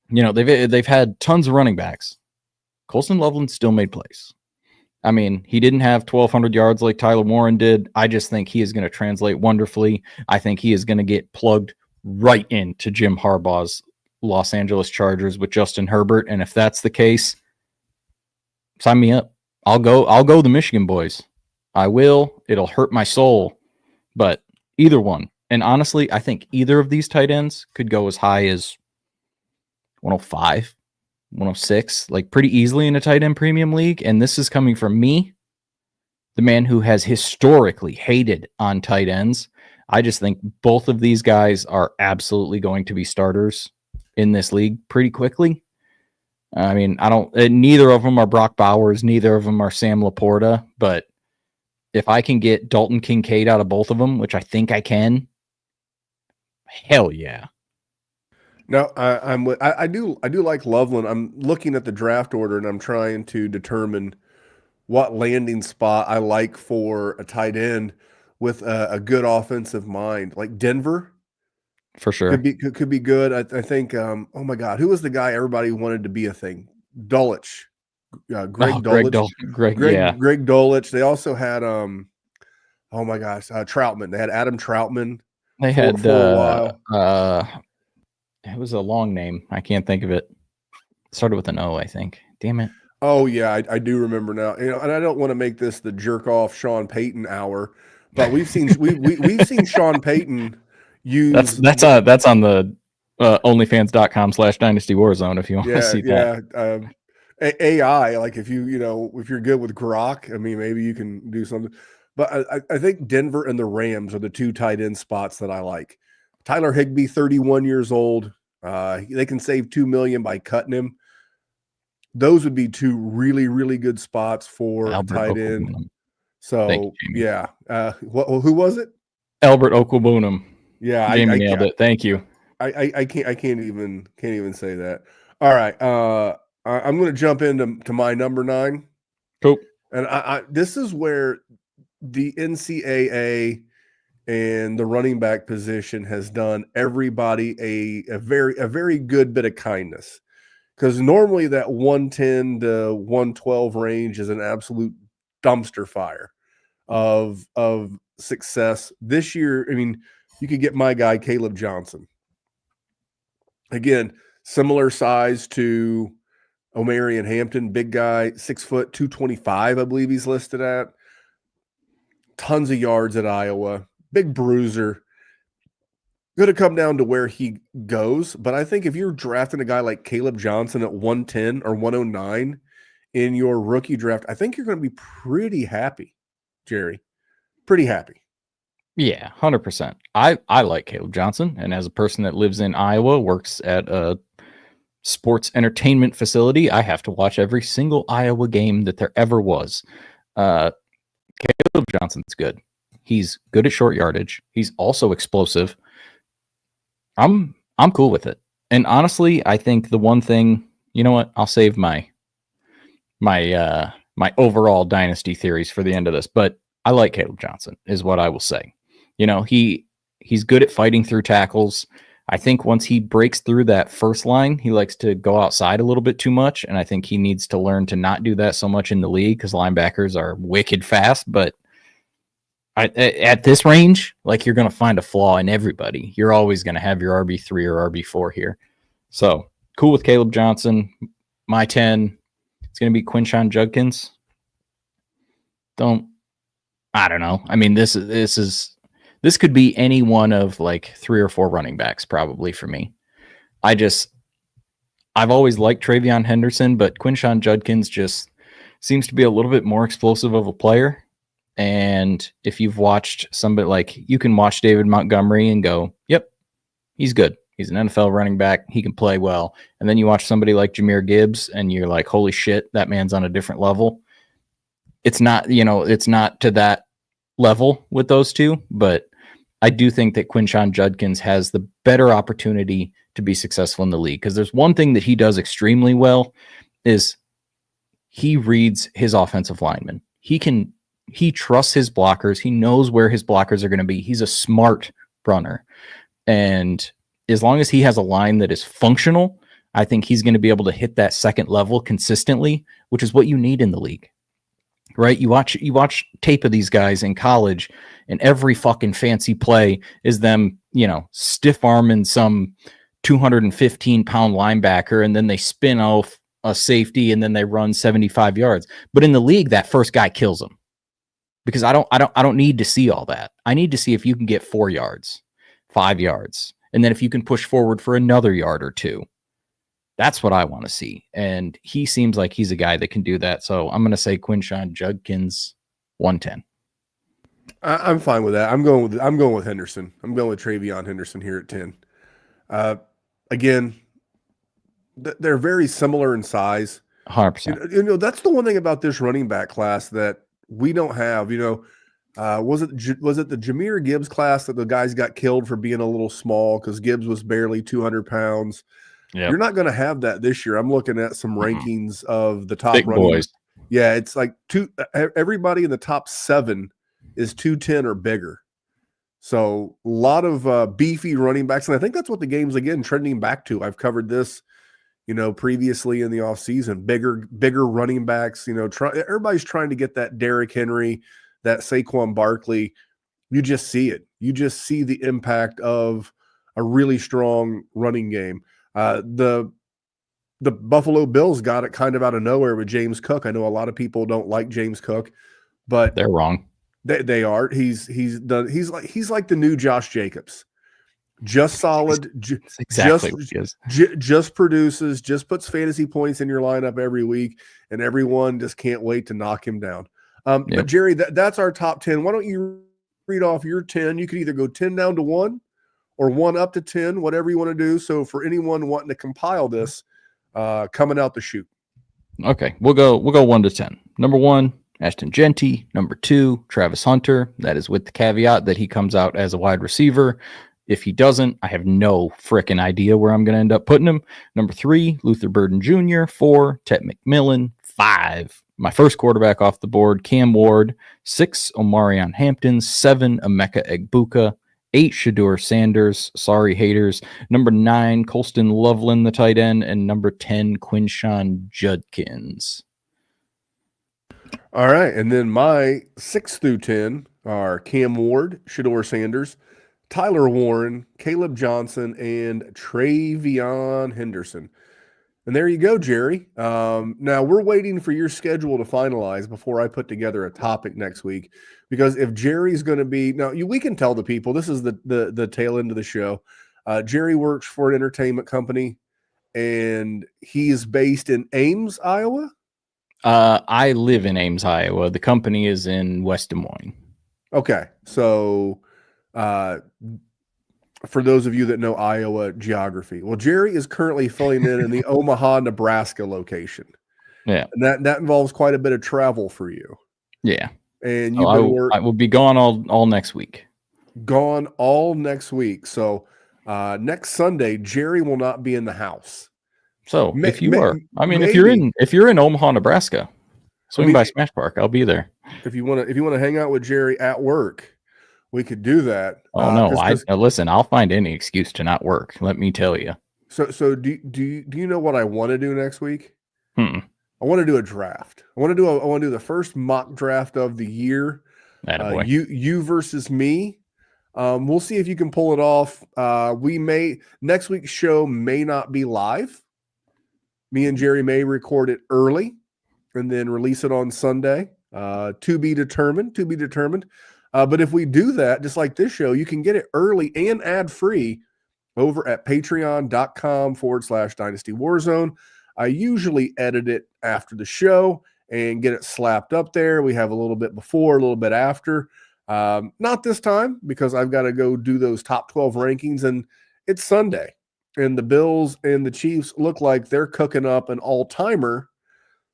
You know, they've had tons of running backs. Colston Loveland still made plays. I mean, he didn't have 1,200 yards like Tyler Warren did. I just think he is going to translate wonderfully. I think he is going to get plugged right into Jim Harbaugh's Los Angeles Chargers with Justin Herbert. And if that's the case, sign me up. I'll go the Michigan boys. I will. It'll hurt my soul, but either one. And honestly, I think either of these tight ends could go as high as 105, 106, like pretty easily in a tight end premium league. And this is coming from me, the man who has historically hated on tight ends. I just think both of these guys are absolutely going to be starters in this league pretty quickly. I mean, neither of them are Brock Bowers. Neither of them are Sam Laporta, but if I can get Dalton Kincaid out of both of them, which I think I can, hell yeah. No, I do like Loveland. I'm looking at the draft order and I'm trying to determine what landing spot I like for a tight end with a good offensive mind. Like Denver, for sure, could be good. I think. Oh my God, who was the guy everybody wanted to be a thing? Dulwich. Greg Dulwich. Greg Dulwich. They also had oh my gosh, Troutman. They had Adam Troutman. They had for a while. It was a long name. I can't think of it. It started with an O, I think. Damn it. Oh yeah, I do remember now. You know, and I don't want to make this the jerk off Sean Payton hour, but we've seen we've seen Sean Payton use that's on the onlyfans.com/Dynasty WarZone if you want to see that. AI, like if you're good with Grok, I mean, maybe you can do something. But I think Denver and the Rams are the 2 tight end spots that I like. Tyler Higbee, 31 years old. They can save $2 million by cutting him. Those would be 2 really, really good spots for a tight end. So yeah, who was it? Albert Okwuegbunam. Yeah, Jamie nailed it. Thank you. I can't even say that. All right. I'm going to jump into my number 9. Cool. And this is where the NCAA and the running back position has done everybody a very good bit of kindness, because normally that 110 to 112 range is an absolute dumpster fire of success. This year, I mean, you could get my guy Kaleb Johnson. Again, similar size to Omarion Hampton, big guy, 6 foot, 225, I believe he's listed at. Tons of yards at Iowa, big bruiser. Going to come down to where he goes, but I think if you're drafting a guy like Kaleb Johnson at 110 or 109 in your rookie draft, I think you're going to be pretty happy, Jerry. Pretty happy. Yeah, 100%. I like Kaleb Johnson, and as a person that lives in Iowa, works at a sports entertainment facility, I have to watch every single Iowa game that there ever was. Kaleb Johnson's good. He's good at short yardage. He's also explosive. I'm cool with it. And honestly, I think the one thing, you know what? I'll save my overall dynasty theories for the end of this, but I like Kaleb Johnson is what I will say. You know, he's good at fighting through tackles. I think once he breaks through that first line, he likes to go outside a little bit too much, and I think he needs to learn to not do that so much in the league because linebackers are wicked fast. But at this range, like, you're going to find a flaw in everybody. You're always going to have your RB3 or RB4 here. So cool with Kaleb Johnson. My 10, it's going to be Quinshon Judkins. I don't know. I mean, this could be any one of like 3 or 4 running backs probably for me. I've always liked TreVeyon Henderson, but Quinshon Judkins just seems to be a little bit more explosive of a player. And if you've watched somebody, like, you can watch David Montgomery and go, yep, he's good. He's an NFL running back. He can play well. And then you watch somebody like Jahmyr Gibbs and you're like, holy shit, that man's on a different level. It's not to that level with those two, but I do think that Quinshon Judkins has the better opportunity to be successful in the league, because there's one thing that he does extremely well is he reads his offensive linemen. He trusts his blockers. He knows where his blockers are going to be. He's a smart runner. And as long as he has a line that is functional, I think he's going to be able to hit that second level consistently, which is what you need in the league. Right? You watch tape of these guys in college, and every fucking fancy play is them, stiff arming some 215-pound linebacker, and then they spin off a safety, and then they run 75 yards. But in the league, that first guy kills them, because I don't need to see all that. I need to see if you can get 4 yards, 5 yards, and then if you can push forward for another yard or 2. That's what I want to see. And he seems like he's a guy that can do that. So I'm going to say Quinshon Judkins 110. I'm fine with that. I'm going with Henderson. I'm going with TreVeyon Henderson here at 10. Again, they're very similar in size. 100%. That's the one thing about this running back class that we don't have. Was it the Jahmyr Gibbs class that the guys got killed for being a little small because Gibbs was barely 200 pounds? Yep. You're not going to have that this year. I'm looking at some rankings of the top big running boys. Yeah, it's like everybody in the top 7 is 210 or bigger. So a lot of beefy running backs, and I think that's what the game's again trending back to. I've covered this, previously in the offseason. Bigger running backs. Everybody's trying to get that Derrick Henry, that Saquon Barkley. You just see it. You just see the impact of a really strong running game. The Buffalo Bills got it kind of out of nowhere with James Cook. I know a lot of people don't like James Cook, but they're wrong. They are. He's like the new Josh Jacobs. Just solid. Exactly what he is. Just produces. Just puts fantasy points in your lineup every week, and everyone just can't wait to knock him down. But Jerry, that's our top 10. Why don't you read off your 10? You could either go 10 down to 1. Or 1 up to 10, whatever you want to do. So for anyone wanting to compile this, coming out the chute. Okay, we'll go 1 to 10. Number 1, Ashton Genty. Number 2, Travis Hunter. That is with the caveat that he comes out as a wide receiver. If he doesn't, I have no frickin' idea where I'm going to end up putting him. Number 3, Luther Burden Jr. 4, Ted McMillan. 5, my first quarterback off the board, Cam Ward. 6, Omarion Hampton. 7, Emeka Egbuka. 8, Sheduer Sanders. Sorry, haters. Number 9, Colston Loveland, the tight end. And number 10, Quinshon Judkins. All right. And then my 6 through 10 are Cam Ward, Sheduer Sanders, Tyler Warren, Kaleb Johnson, and TreVeyon Henderson. And there you go, Jerry. Now we're waiting for your schedule to finalize before I put together a topic next week. Because if Jerry's going to be we can tell the people this is the tail end of the show. Jerry works for an entertainment company, and he is based in Ames, Iowa. I live in Ames, Iowa. The company is in West Des Moines. Okay, so for those of you that know Iowa geography, well, Jerry is currently filling in the Omaha, Nebraska location. Yeah, and that involves quite a bit of travel for you. yeah. And So you've I will be gone all next week. gone all next week. So next Sunday, Jerry will not be in the house. So if you are, I mean, maybe. if you're in Omaha, Nebraska, swing by I mean, Smash Park. I'll be there. if you want to hang out with Jerry at work, we could do that. Oh no, listen. I'll find any excuse to not work. Let me tell you. So do you know what I want to do next week? Hmm. I want to do a draft. I want to do the first mock draft of the year. Attaboy. You versus me. We'll see if you can pull it off. Next week's show may not be live. Me and Jerry may record it early and then release it on Sunday. To be determined. But if we do that, just like this show, you can get it early and ad free over at patreon.com/Dynasty WarZone. I usually edit it after the show and get it slapped up there. We have a little bit before, a little bit after. Not this time because I've got to go do those top 12 rankings, and it's Sunday. And the Bills and the Chiefs look like they're cooking up an all-timer.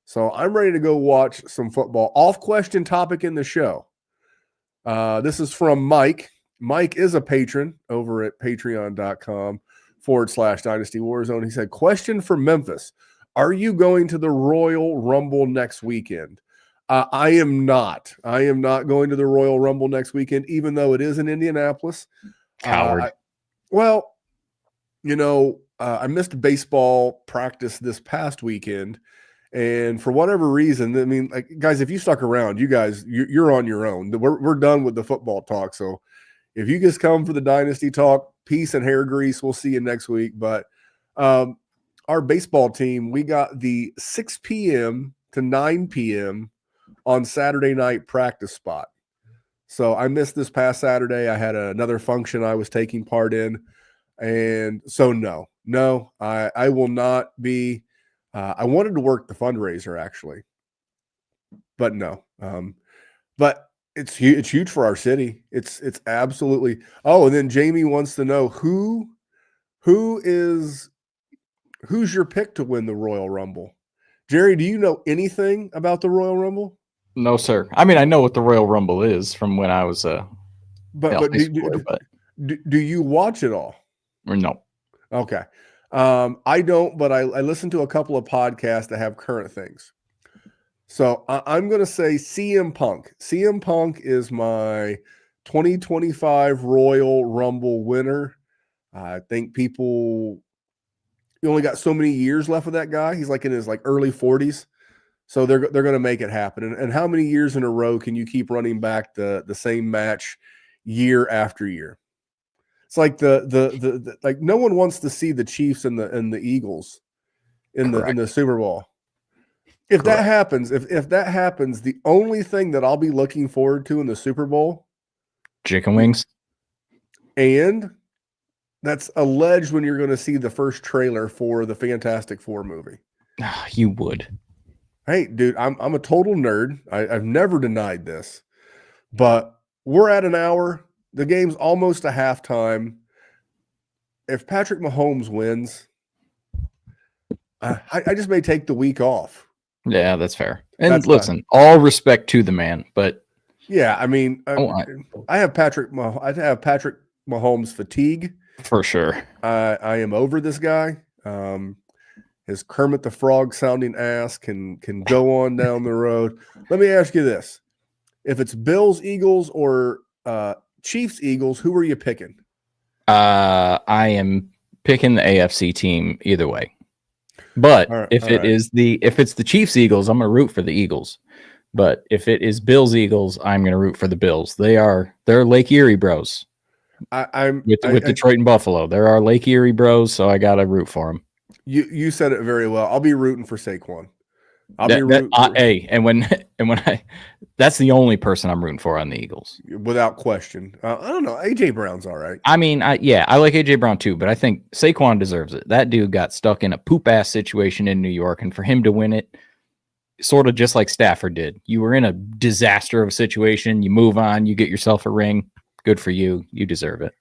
So I'm ready to go watch some football. Off-question topic in the show. This is from Mike. Mike is a patron over at patreon.com/Dynasty WarZone. He said, question for Memphis. Are you going to the Royal Rumble next weekend? I am not. I am not going to the Royal Rumble next weekend, even though it is in Indianapolis. Coward. I missed baseball practice this past weekend. And for whatever reason, I mean, like, guys, if you stuck around, you're on your own. We're done with the football talk. So if you just come for the Dynasty talk, peace and hair grease, we'll see you next week. But our baseball team, we got the 6 p.m. to 9 p.m. on Saturday night practice spot. So I missed this past Saturday. I had another function I was taking part in. And so no, I will not be. I wanted to work the fundraiser actually, but no. But it's huge for our city. It's absolutely. Oh, and then Jamie wants to know who's your pick to win the Royal Rumble? Jerry, do you know anything about the Royal Rumble? No, sir. I mean, I know what the Royal Rumble is from when I was but do you watch it all? Or no. Okay. I don't, but I listen to a couple of podcasts that have current things. So I'm going to say CM Punk. CM Punk is my 2025 Royal Rumble winner. I think you only got so many years left with that guy. He's like in his early 40s. So they're going to make it happen. And how many years in a row can you keep running back the same match year after year? It's like the no one wants to see the Chiefs and the Eagles in the Super Bowl. If that happens, if that happens, the only thing that I'll be looking forward to in the Super Bowl, chicken wings. And that's alleged when you're going to see the first trailer for the Fantastic Four movie. You would. Hey, dude, I'm a total nerd. I've never denied this, but we're at an hour. The game's almost a halftime. If Patrick Mahomes wins, I just may take the week off. Yeah, that's fair. And listen, all respect to the man, but yeah, I mean, I have Patrick Mahomes fatigue for sure. I am over this guy. His Kermit the Frog sounding ass can go on down the road. Let me ask you this: if it's Bills, Eagles, or Chiefs, Eagles, who are you picking? I am picking the AFC team either way. But if it's the Chiefs, Eagles, I'm going to root for the Eagles. But if it is Bills, Eagles, I'm going to root for the Bills. They're Lake Erie bros. With Detroit and Buffalo. There are Lake Erie bros, so I got to root for them. You said it very well. I'll be rooting for Saquon. That's the only person I'm rooting for on the Eagles, without question. I don't know. AJ Brown's all right. I mean, I like AJ Brown too, but I think Saquon deserves it. That dude got stuck in a poop ass situation in New York, and for him to win it, sort of just like Stafford did. You were in a disaster of a situation. You move on. You get yourself a ring. Good for you. You deserve it.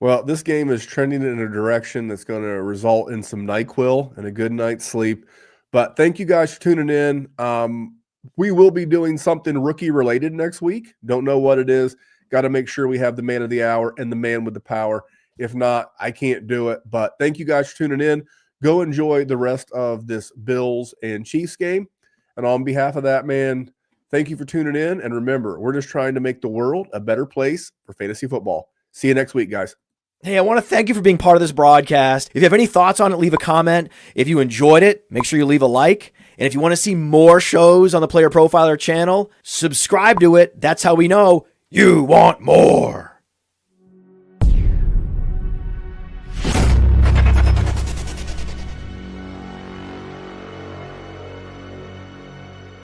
Well, this game is trending in a direction that's going to result in some NyQuil and a good night's sleep. But thank you guys for tuning in. We will be doing something rookie related next week. Don't know what it is. Got to make sure we have the man of the hour and the man with the power. If not, I can't do it. But thank you guys for tuning in. Go enjoy the rest of this Bills and Chiefs game. And on behalf of that, man, thank you for tuning in. And remember, we're just trying to make the world a better place for fantasy football. See you next week, guys. Hey, I want to thank you for being part of this broadcast. If you have any thoughts on it, leave a comment. If you enjoyed it, make sure you leave a like. And if you want to see more shows on the Player Profiler channel, subscribe to it. That's how we know you want more.